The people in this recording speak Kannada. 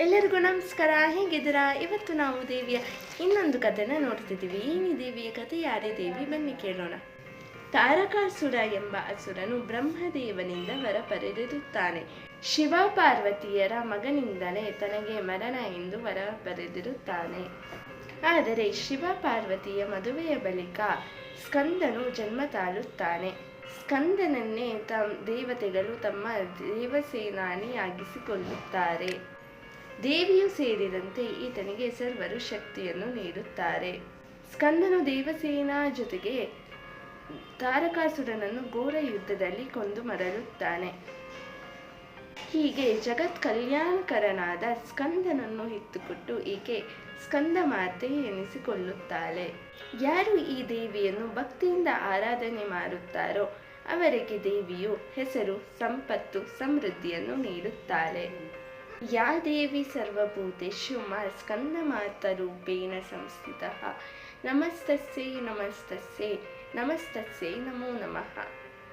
ಎಲ್ಲರಿಗೂ ನಮಸ್ಕಾರ. ಹೇಗಿದ್ದೀರಾ? ಇವತ್ತು ನಾವು ದೇವಿಯ ಇನ್ನೊಂದು ಕಥೆನ ನೋಡ್ತಿದ್ದೀವಿ. ಏನು ದೇವಿಯ ಕಥೆ? ಯಾರೇ ದೇವಿ? ಬನ್ನಿ ಕೇಳೋಣ. ತಾರಕಾಸುರ ಎಂಬ ಅಸುರನು ಬ್ರಹ್ಮದೇವನಿಂದ ವರ ಪಡೆದಿರುತ್ತಾನೆ. ಶಿವ ಪಾರ್ವತಿಯರ ಮಗನಿಂದಲೇ ತನಗೆ ಮರಣ ಎಂದು ವರ ಪಡೆದಿರುತ್ತಾನೆ. ಆದರೆ ಶಿವ ಪಾರ್ವತಿಯ ಮದುವೆಯ ಬಳಿಕ ಸ್ಕಂದನು ಜನ್ಮ ತಾಳುತ್ತಾನೆ. ಸ್ಕಂದನನ್ನೇ ದೇವತೆಗಳು ತಮ್ಮ ದೇವಸೇನಾನಿಯಾಗಿಸಿಕೊಳ್ಳುತ್ತಾರೆ. ದೇವಿಯು ಸೇರಿದಂತೆ ಈತನಿಗೆ ಸರ್ವರು ಶಕ್ತಿಯನ್ನು ನೀಡುತ್ತಾರೆ. ಸ್ಕಂದನು ದೇವಸೇನಾ ಜೊತೆಗೆ ತಾರಕಾಸುರನನ್ನು ಘೋರ ಯುದ್ಧದಲ್ಲಿ ಕೊಂದು ಮರಳುತ್ತಾನೆ. ಹೀಗೆ ಜಗತ್ ಕಲ್ಯಾಣಕರನಾದ ಸ್ಕಂದನನ್ನು ಎತ್ತುಕೊಟ್ಟು ಈಕೆ ಸ್ಕಂದ ಮಾತೆ ಎನಿಸಿಕೊಳ್ಳುತ್ತಾಳೆ. ಯಾರು ಈ ದೇವಿಯನ್ನು ಭಕ್ತಿಯಿಂದ ಆರಾಧನೆ ಮಾಡುತ್ತಾರೋ ಅವರಿಗೆ ದೇವಿಯು ಹೆಸರು, ಸಂಪತ್ತು, ಸಮೃದ್ಧಿಯನ್ನು ನೀಡುತ್ತಾಳೆ. ಯಾ ದೇವಿ ಸರ್ವಭೂತೇಷು ಮಾ ಸ್ಕಂದಮಾತರೂಪೇಣ ಸಂಸ್ಥಿತಃ ನಮಸ್ತಸ್ಯೈ ನಮಸ್ತಸ್ಯೈ ನಮಸ್ತಸ್ಯೈ ನಮೋ ನಮಃ.